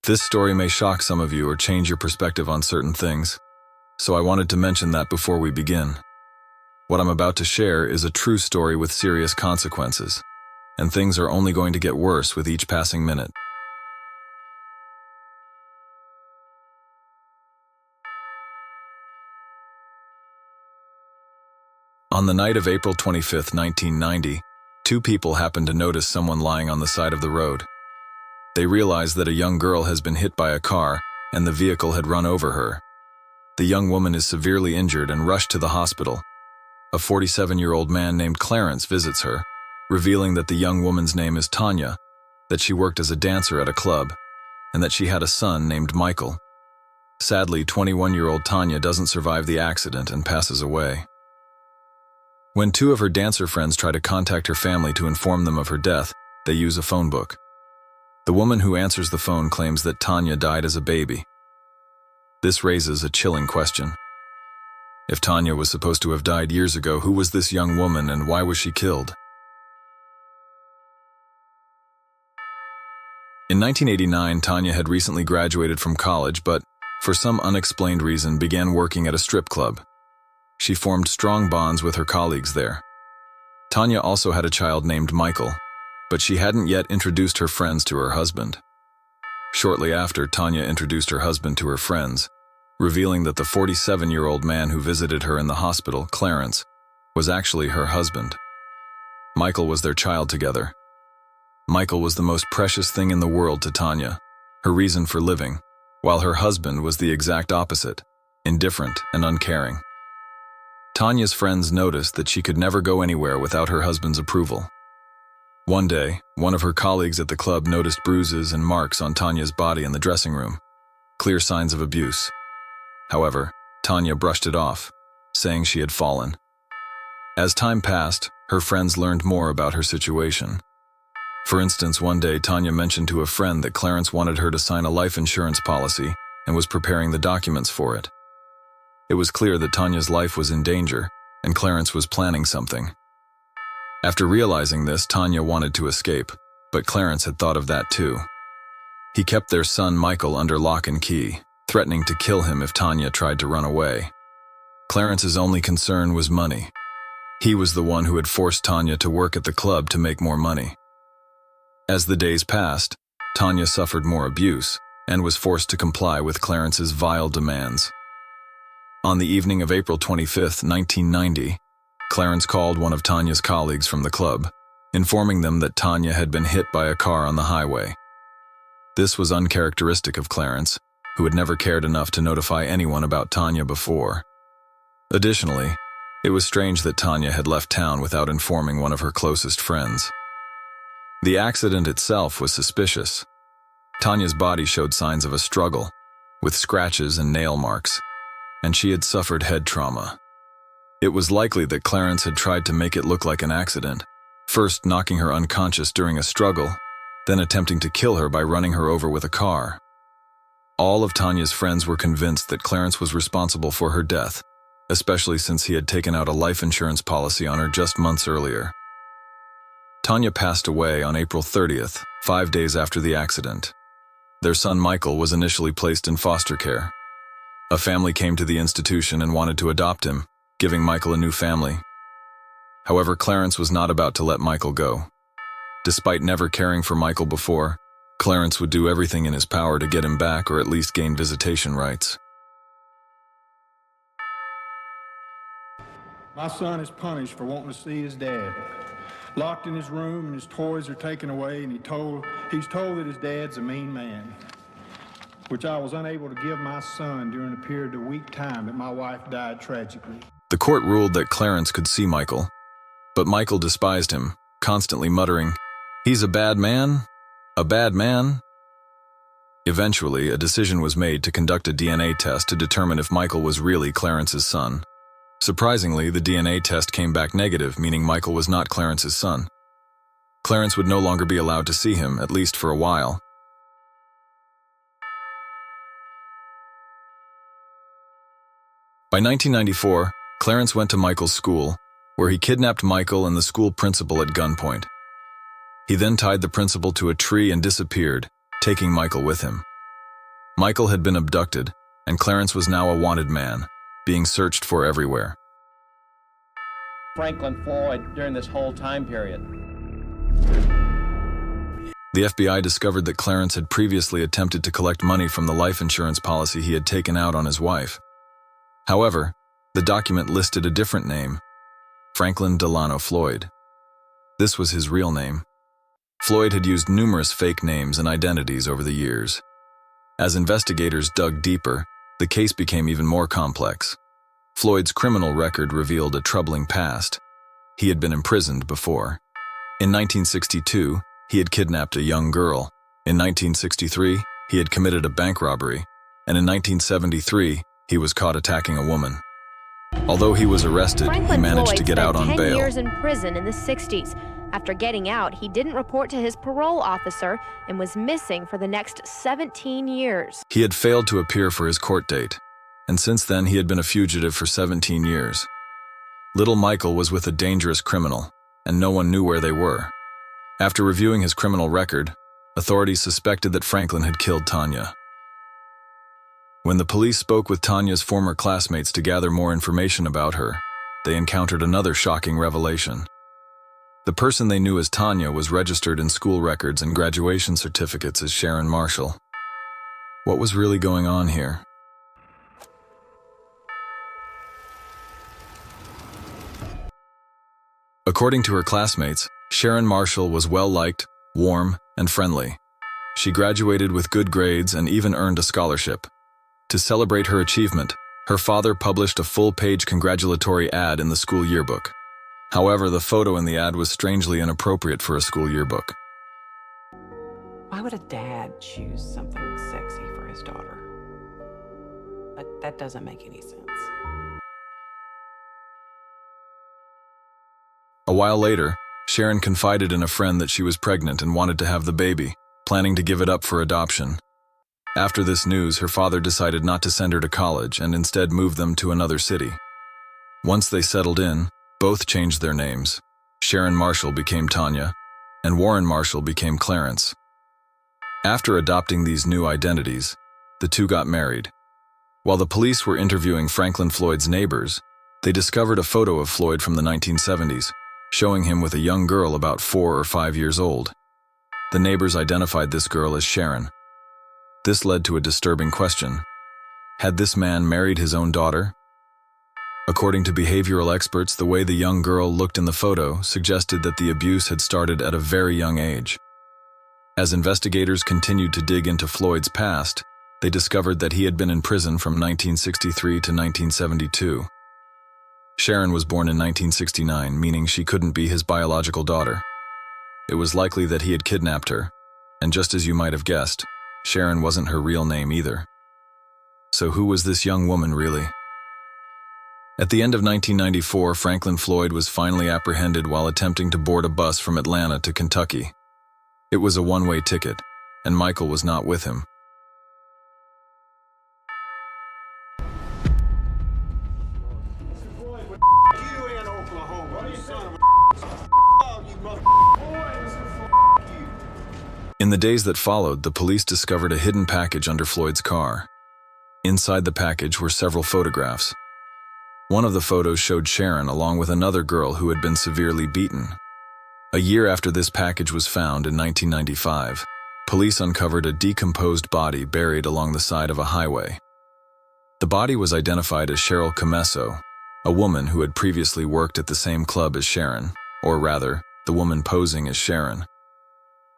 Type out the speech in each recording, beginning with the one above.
This story may shock some of you or change your perspective on certain things, so I wanted to mention that before we begin. What I'm about to share is a true story with serious consequences, and things are only going to get worse with each passing minute. On the night of April 25, 1990, two people happened to notice someone lying on the side of the road. They realized that a young girl has been hit by a car and the vehicle had run over her. The young woman is severely injured and rushed to the hospital. A 47-year-old man named Clarence visits her, revealing that the young woman's name is Tanya, that she worked as a dancer at a club, and that she had a son named Michael. Sadly, 21-year-old Tanya doesn't survive the accident and passes away. When two of her dancer friends try to contact her family to inform them of her death, they use a phone book. The woman who answers the phone claims that Tanya died as a baby. This raises a chilling question. If Tanya was supposed to have died years ago, who was this young woman and why was she killed? In 1989, Tanya had recently graduated from college, but, for some unexplained reason, began working at a strip club. She formed strong bonds with her colleagues there. Tanya also had a child named Michael, but she hadn't yet introduced her friends to her husband. Shortly after, Tanya introduced her husband to her friends, revealing that the 47-year-old man who visited her in the hospital, Clarence, was actually her husband. Michael was their child together. Michael was the most precious thing in the world to Tanya, her reason for living, while her husband was the exact opposite, indifferent and uncaring. Tanya's friends noticed that she could never go anywhere without her husband's approval. One day, one of her colleagues at the club noticed bruises and marks on Tanya's body in the dressing room, clear signs of abuse. However, Tanya brushed it off, saying she had fallen. As time passed, her friends learned more about her situation. For instance, one day Tanya mentioned to a friend that Clarence wanted her to sign a life insurance policy and was preparing the documents for it. It was clear that Tanya's life was in danger, and Clarence was planning something. After realizing this, Tanya wanted to escape, but Clarence had thought of that too. He kept their son Michael under lock and key, threatening to kill him if Tanya tried to run away. Clarence's only concern was money. He was the one who had forced Tanya to work at the club to make more money. As the days passed, Tanya suffered more abuse and was forced to comply with Clarence's vile demands. On the evening of April 25, 1990, Clarence called one of Tanya's colleagues from the club, informing them that Tanya had been hit by a car on the highway. This was uncharacteristic of Clarence, who had never cared enough to notify anyone about Tanya before. Additionally, it was strange that Tanya had left town without informing one of her closest friends. The accident itself was suspicious. Tanya's body showed signs of a struggle, with scratches and nail marks, and she had suffered head trauma. It was likely that Clarence had tried to make it look like an accident, first knocking her unconscious during a struggle, then attempting to kill her by running her over with a car. All of Tanya's friends were convinced that Clarence was responsible for her death, especially since he had taken out a life insurance policy on her just months earlier. Tanya passed away on April 30th, 5 days after the accident. Their son Michael was initially placed in foster care. A family came to the institution and wanted to adopt him, giving Michael a new family. However, Clarence was not about to let Michael go. Despite never caring for Michael before, Clarence would do everything in his power to get him back or at least gain visitation rights. My son is punished for wanting to see his dad. Locked in his room and his toys are taken away, and he's told that his dad's a mean man, which I was unable to give my son during a period of weak time that my wife died tragically. The court ruled that Clarence could see Michael, but Michael despised him, constantly muttering, "He's a bad man, a bad man." Eventually, a decision was made to conduct a DNA test to determine if Michael was really Clarence's son. Surprisingly, the DNA test came back negative, meaning Michael was not Clarence's son. Clarence would no longer be allowed to see him, at least for a while. By 1994, Clarence went to Michael's school, where he kidnapped Michael and the school principal at gunpoint. He then tied the principal to a tree and disappeared, taking Michael with him. Michael had been abducted, and Clarence was now a wanted man, being searched for everywhere. Franklin Floyd during this whole time period. The FBI discovered that Clarence had previously attempted to collect money from the life insurance policy he had taken out on his wife. However, the document listed a different name, Franklin Delano Floyd. This was his real name. Floyd had used numerous fake names and identities over the years. As investigators dug deeper, the case became even more complex. Floyd's criminal record revealed a troubling past. He had been imprisoned before. In 1962, he had kidnapped a young girl. In 1963, he had committed a bank robbery. And in 1973, he was caught attacking a woman. Although he was arrested, he managed to get out on bail. Franklin Floyd spent 10 years in prison in the 60s. After getting out, he didn't report to his parole officer and was missing for the next 17 years. He had failed to appear for his court date, and since then he had been a fugitive for 17 years. Little Michael was with a dangerous criminal, and no one knew where they were. After reviewing his criminal record, authorities suspected that Franklin had killed Tanya. When the police spoke with Tanya's former classmates to gather more information about her, they encountered another shocking revelation. The person they knew as Tanya was registered in school records and graduation certificates as Sharon Marshall. What was really going on here? According to her classmates, Sharon Marshall was well-liked, warm, and friendly. She graduated with good grades and even earned a scholarship. To celebrate her achievement, her father published a full-page congratulatory ad in the school yearbook. However, the photo in the ad was strangely inappropriate for a school yearbook. Why would a dad choose something sexy for his daughter? That doesn't make any sense. A while later, Sharon confided in a friend that she was pregnant and wanted to have the baby, planning to give it up for adoption. After this news, her father decided not to send her to college and instead moved them to another city. Once they settled in, both changed their names. Sharon Marshall became Tanya, and Warren Marshall became Clarence. After adopting these new identities, the two got married. While the police were interviewing Franklin Floyd's neighbors, they discovered a photo of Floyd from the 1970s, showing him with a young girl about 4 or 5 years old. The neighbors identified this girl as Sharon. This led to a disturbing question. Had this man married his own daughter? According to behavioral experts, the way the young girl looked in the photo suggested that the abuse had started at a very young age. As investigators continued to dig into Floyd's past, they discovered that he had been in prison from 1963 to 1972. Sharon was born in 1969, meaning she couldn't be his biological daughter. It was likely that he had kidnapped her, and just as you might have guessed, Sharon wasn't her real name either. So who was this young woman really? At the end of 1994, Franklin Floyd was finally apprehended while attempting to board a bus from Atlanta to Kentucky. It was a one-way ticket, and Michael was not with him. In the days that followed, the police discovered a hidden package under Floyd's car. Inside the package were several photographs. One of the photos showed Sharon along with another girl who had been severely beaten. A year after this package was found in 1995, police uncovered a decomposed body buried along the side of a highway. The body was identified as Cheryl Comesso, a woman who had previously worked at the same club as Sharon, or rather, the woman posing as Sharon.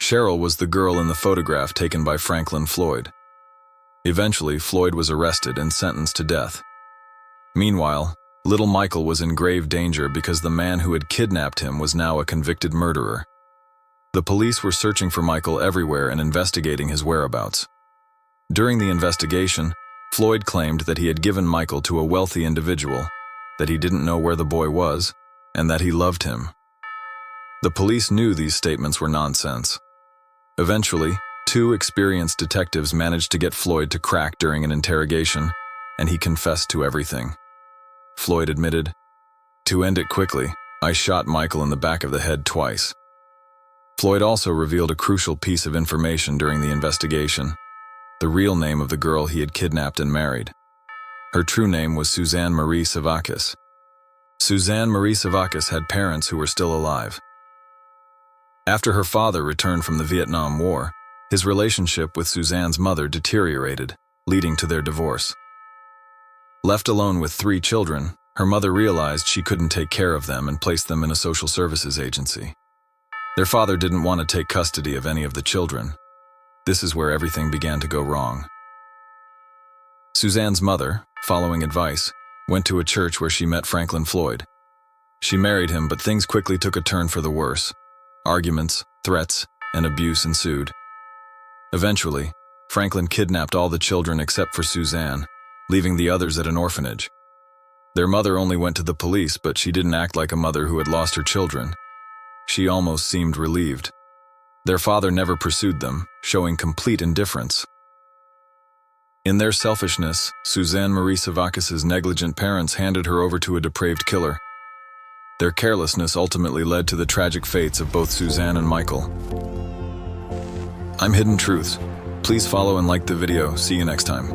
Cheryl was the girl in the photograph taken by Franklin Floyd. Eventually, Floyd was arrested and sentenced to death. Meanwhile, little Michael was in grave danger because the man who had kidnapped him was now a convicted murderer. The police were searching for Michael everywhere and investigating his whereabouts. During the investigation, Floyd claimed that he had given Michael to a wealthy individual, that he didn't know where the boy was, and that he loved him. The police knew these statements were nonsense. Eventually, 2 experienced detectives managed to get Floyd to crack during an interrogation, and he confessed to everything. Floyd admitted, "To end it quickly, I shot Michael in the back of the head twice." Floyd also revealed a crucial piece of information during the investigation. the real name of the girl he had kidnapped and married. Her true name was Suzanne Marie Savakis. Suzanne Marie Savakis had parents who were still alive. After her father returned from the Vietnam War, his relationship with Suzanne's mother deteriorated, leading to their divorce. Left alone with 3 children, her mother realized she couldn't take care of them and placed them in a social services agency. Their father didn't want to take custody of any of the children. This is where everything began to go wrong. Suzanne's mother, following advice, went to a church where she met Franklin Floyd. She married him, but things quickly took a turn for the worse. Arguments, threats, and abuse ensued. Eventually, Franklin kidnapped all the children except for Suzanne, leaving the others at an orphanage. Their mother only went to the police, but she didn't act like a mother who had lost her children. She almost seemed relieved. Their father never pursued them, showing complete indifference. In their selfishness, Suzanne Marie Savakis' negligent parents handed her over to a depraved killer. Their carelessness ultimately led to the tragic fates of both Suzanne and Michael. I'm Hidden Truths. Please follow and like the video. See you next time.